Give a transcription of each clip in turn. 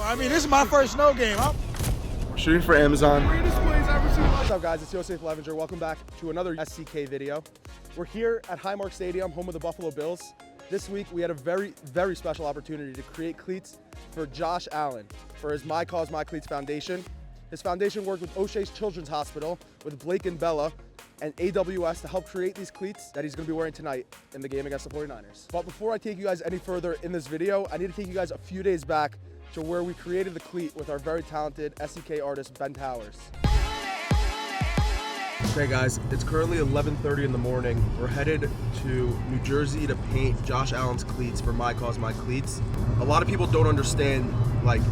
I mean, this is my first snow game. We're shooting for Amazon. What's up, guys? It's Joseph Levenger. Welcome back to another SCK video. We're here at Highmark Stadium, home of the Buffalo Bills. This week, we had a very, very special opportunity to create cleats for Josh Allen for his My Cause, My Cleats Foundation. His foundation worked with O'Shea's Children's Hospital, with Blake and Bella, and AWS to help create these cleats that he's gonna be wearing tonight in the game against the 49ers. But before I take you guys any further in this video, I need to take you guys a few days back to where we created the cleat with our very talented SCK artist, Ben Towers. Okay guys, it's currently 11:30 in the morning. We're headed to New Jersey to paint Josh Allen's cleats for My Cause, My Cleats. A lot of people don't understand like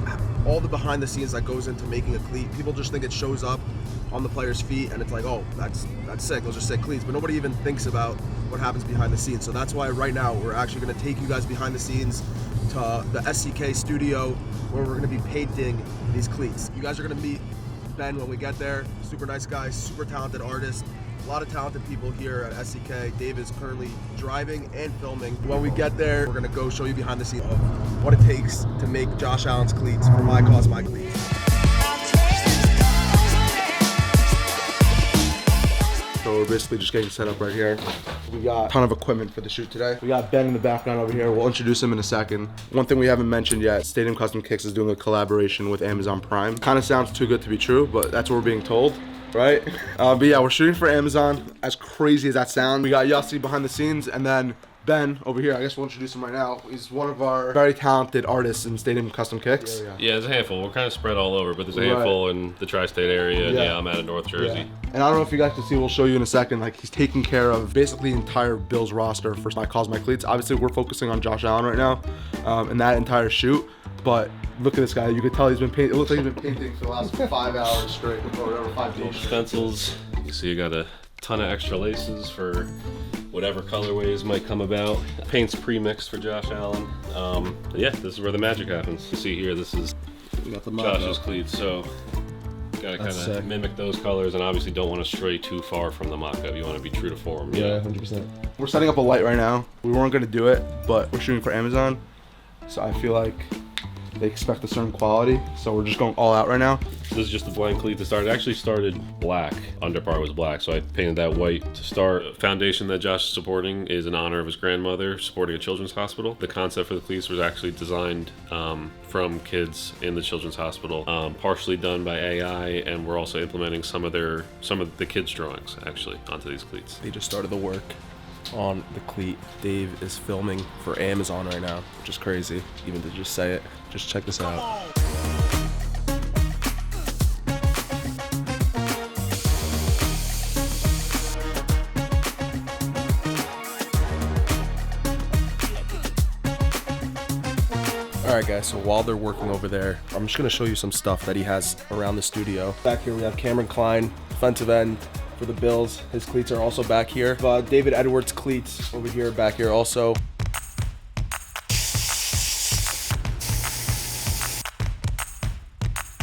all the behind the scenes that goes into making a cleat. People just think it shows up on the player's feet and it's like, oh, that's sick, those are sick cleats. But nobody even thinks about what happens behind the scenes. So that's why right now we're actually gonna take you guys behind the scenes to the SCK studio where we're gonna be painting these cleats. You guys are gonna meet Ben when we get there. Super nice guy, super talented artist. A lot of talented people here at SCK. Dave is currently driving and filming. When we get there, we're gonna go show you behind the scenes of what it takes to make Josh Allen's cleats for My Cause, My Cleats. So we're basically just getting set up right here. We got a ton of equipment for the shoot today. We got Ben in the background over here. We'll introduce him in a second. One thing we haven't mentioned yet, Stadium Custom Kicks is doing a collaboration with Amazon Prime. Kind of sounds too good to be true, but that's what we're being told, right? But yeah, we're shooting for Amazon. As crazy as that sounds. We got Yossi behind the scenes, and then Ben over here, I guess we'll introduce him right now. He's one of our very talented artists in Stadium Custom Kicks. Yeah, there's a handful. We're kind of spread all over, but there's a handful in the tri-state area. And yeah, I'm out of North Jersey. Yeah. And I don't know if you guys can see, we'll show you in a second, like he's taking care of basically the entire Bills roster for My Cause, My Cleats. Obviously, we're focusing on Josh Allen right now and that entire shoot. But look at this guy. You can tell he's been painting. It looks like he's been painting for the last 5 hours straight, or whatever, 5 days straight. Stencils. You see, you got a ton of extra laces for whatever colorways might come about. Paint's pre-mixed for Josh Allen. Yeah, this is where the magic happens. You see here, this is Josh's cleats, so you gotta kind of mimic those colors, and obviously don't want to stray too far from the mock-up. You want to be true to form. Yeah, 100%. We're setting up a light right now. We weren't gonna do it, but we're shooting for Amazon, so I feel like they expect a certain quality, so we're just going all out right now. This is just a blank cleat to start. It actually started black. Underpart was black, so I painted that white to start. The foundation that Josh is supporting is in honor of his grandmother supporting a children's hospital. The concept for the cleats was actually designed from kids in the children's hospital, partially done by AI, and we're also implementing some of the kids' drawings actually onto these cleats. They just started the work on the cleat. Dave is filming for Amazon right now, which is crazy, even to just say it. Just check this out. Alright guys, so while they're working over there, I'm just going to show you some stuff that he has around the studio. Back here we have Cameron Klein, defensive end for the Bills. His cleats are also back here. David Edwards' cleats over here, back here also.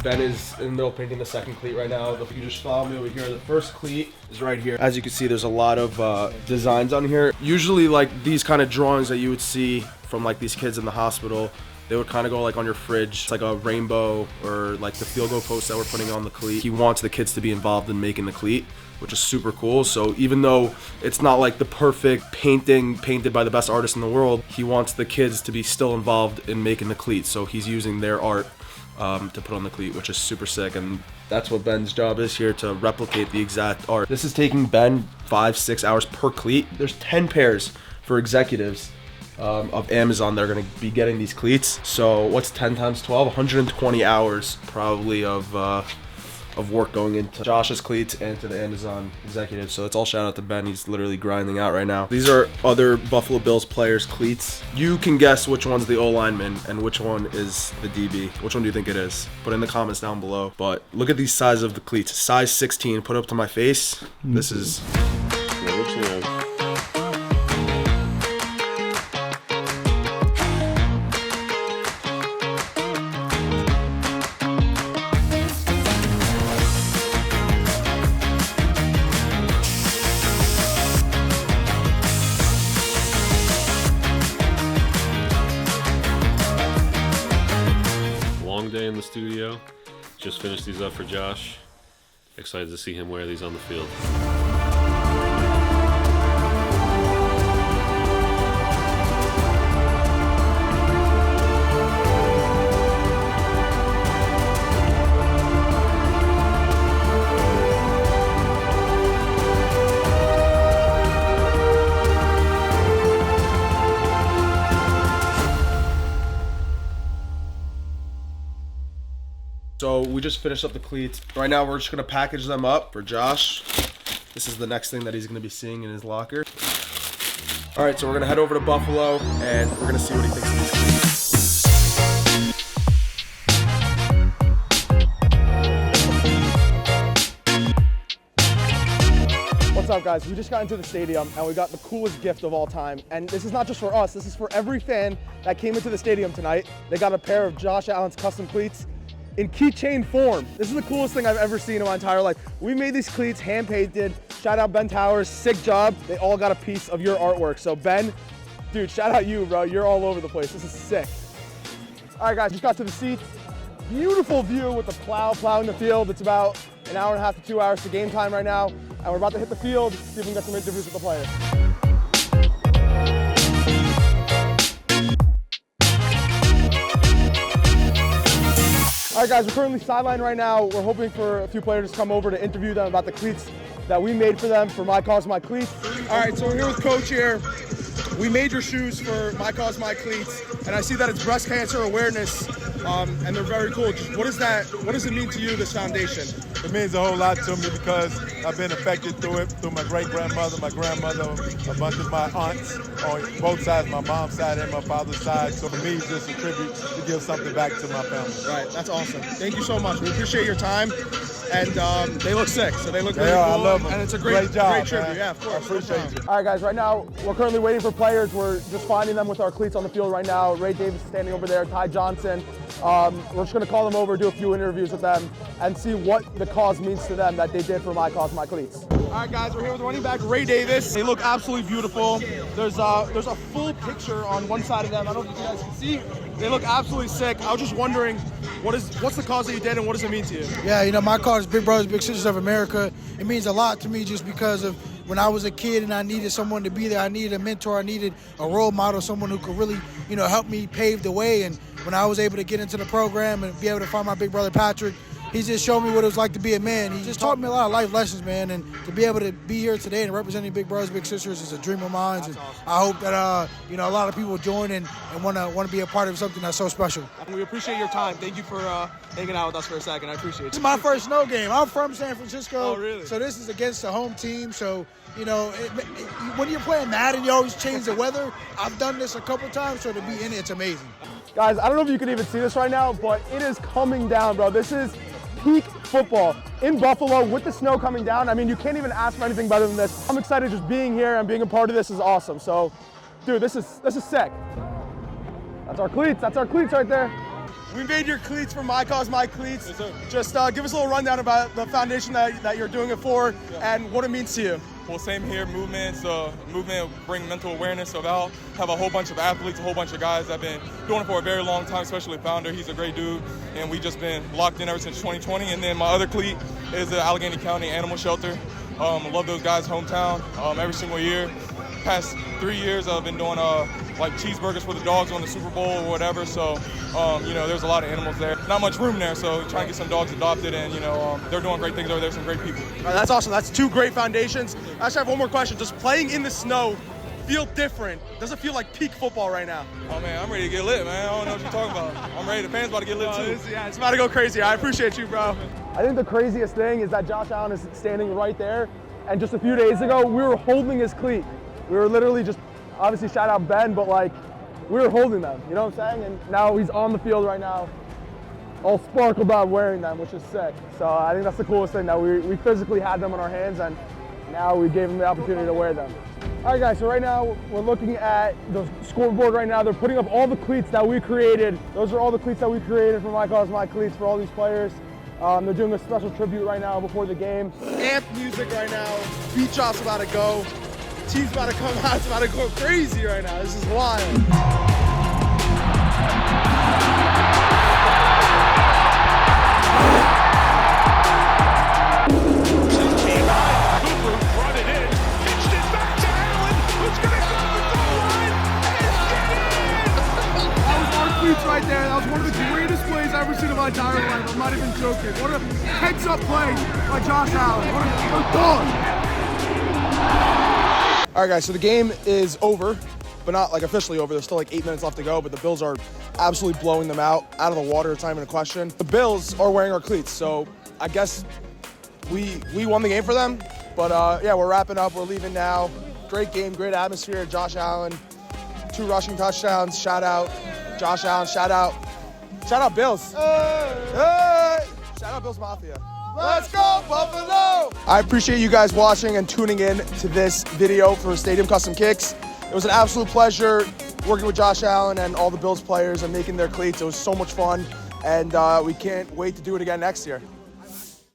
Ben is in the middle painting the second cleat right now. If you just follow me over here, the first cleat is right here. As you can see, there's a lot of designs on here. Usually like these kind of drawings that you would see from like these kids in the hospital, they would kind of go like on your fridge. It's like a rainbow or like the field goal post that we're putting on the cleat. He wants the kids to be involved in making the cleat, which is super cool. So even though it's not like the perfect painting painted by the best artist in the world, he wants the kids to be still involved in making the cleat. So he's using their art to put on the cleat, which is super sick, and that's what Ben's job is here, to replicate the exact art. This is taking Ben 5-6 hours per cleat. There's 10 pairs for executives of Amazon that are going to be getting these cleats. So what's 10 times 12? 120 hours probably of work going into Josh's cleats and to the Amazon executives. So it's all shout out to Ben. He's literally grinding out right now. These are other Buffalo Bills players' cleats. You can guess which one's the O-lineman and which one is the DB. Which one do you think it is? Put in the comments down below. But look at these sizes of the cleats. Size 16, put up to my face. This is... day in the studio. Just finished these up for Josh. Excited to see him wear these on the field. So we just finished up the cleats. Right now we're just gonna package them up for Josh. This is the next thing that he's gonna be seeing in his locker. All right, so we're gonna head over to Buffalo and we're gonna see what he thinks of these cleats. What's up, guys? We just got into the stadium and we got the coolest gift of all time. And this is not just for us, this is for every fan that came into the stadium tonight. They got a pair of Josh Allen's custom cleats in keychain form. This is the coolest thing I've ever seen in my entire life. We made these cleats hand painted. Shout out Ben Towers, sick job. They all got a piece of your artwork. So Ben, dude, shout out you, bro. You're all over the place. This is sick. All right, guys, just got to the seats. Beautiful view with the plowing the field. It's about an hour and a half to 2 hours to game time right now. And we're about to hit the field, see if we can get some interviews with the players. All right, guys, we're currently sidelined right now. We're hoping for a few players to come over to interview them about the cleats that we made for them for My Cause, My Cleats. All right, so we're here with Coach here. We made your shoes for My Cause, My Cleats, and I see that it's breast cancer awareness, and they're very cool. What does it mean to you, this foundation? It means a whole lot to me because I've been affected through it, through my great-grandmother, my grandmother, a bunch of my aunts on both sides, my mom's side and my father's side. So for me, it's just a tribute to give something back to my family. Right, that's awesome. Thank you so much. We appreciate your time. And they look sick, so they look really cool. I love them. And it's a great job, tribute. man. Yeah, of course. I appreciate you. All right, guys, right now, we're currently waiting for players. We're just finding them with our cleats on the field right now. Ray Davis is standing over there, Ty Johnson. We're just gonna call them over, do a few interviews with them, and see what the cause means to them that they did for My Cause, My Cleats. All right, guys, we're here with running back Ray Davis. They look absolutely beautiful. There's a full picture on one side of them. I don't know if you guys can see. They look absolutely sick. I was just wondering, what's the cause that you did and what does it mean to you? Yeah, you know, my cause, Big Brothers Big Sisters of America. It means a lot to me just because of when I was a kid and I needed someone to be there. I needed a mentor. I needed a role model, someone who could really, you know, help me pave the way. And when I was able to get into the program and be able to find my big brother Patrick, he just showed me what it was like to be a man. He just taught me a lot of life lessons, man. And to be able to be here today and representing Big Brothers Big Sisters is a dream of mine. And I hope that you know, a lot of people join and want to be a part of something that's so special. We appreciate your time. Thank you for hanging out with us for a second. I appreciate it. This is my first snow game. I'm from San Francisco. Oh, really? So this is against the home team. So, you know, when you're playing Madden, you always change the weather. I've done this a couple times, so to be in it, it's amazing. Guys, I don't know if you can even see this right now, but it is coming down, bro. This is peak football in Buffalo with the snow coming down. I mean, you can't even ask for anything better than this. I'm excited just being here and being a part of this is awesome. So, dude, this is sick. That's our cleats. That's our cleats right there. We made your cleats for My Cause, My Cleats. Yes, sir. Just give us a little rundown about the foundation that you're doing it for and what it means to you. Well, same here, movement bring mental awareness. So I'll have a whole bunch of athletes, a whole bunch of guys that have been doing it for a very long time, especially Founder. He's a great dude, and we just been locked in ever since 2020. And then my other cleat is the Allegheny County Animal Shelter. I love those guys' hometown every single year. Past 3 years I've been doing like cheeseburgers for the dogs on the Super Bowl or whatever. So you know, there's a lot of animals there. Not much room there, so trying to get some dogs adopted, and you know, they're doing great things over there. Some great people. All right, that's awesome. That's two great foundations. I actually have one more question. Does playing in the snow feel different? Does it feel like peak football right now? Oh man, I'm ready to get lit, man. I don't know what you're talking about. I'm ready. The fans about to get lit too. It's about to go crazy. I appreciate you, bro. I think the craziest thing is that Josh Allen is standing right there, and just a few days ago, we were holding his cleat. We were literally just, obviously shout out Ben, but like, we were holding them, you know what I'm saying? And now he's on the field right now, all sparkled up wearing them, which is sick. So I think that's the coolest thing, that we physically had them in our hands, and now we gave him the opportunity to wear them. All right, guys, so right now we're looking at the scoreboard right now. They're putting up all the cleats that we created. Those are all the cleats that we created for My Cause, My Cleats for all these players. They're doing a special tribute right now before the game. Amp music right now. Beat drop's about to go. Team's about to come out. It's about to go crazy right now. This is wild. was one of the greatest plays I've ever seen in my entire life. I'm not even joking. What a heads-up play by Josh Allen. What a dog. All right, guys, so the game is over, but not like officially over. There's still like 8 minutes left to go, but the Bills are absolutely blowing them out of the water. It's not even a question. The Bills are wearing our cleats, so I guess we won the game for them. But yeah, we're wrapping up. We're leaving now. Great game, great atmosphere. Josh Allen, 2 rushing touchdowns. Shout out Josh Allen. Shout out Bills. Hey! Shout out Bills Mafia. Let's go, Buffalo! I appreciate you guys watching and tuning in to this video for Stadium Custom Kicks. It was an absolute pleasure working with Josh Allen and all the Bills players and making their cleats. It was so much fun, and we can't wait to do it again next year.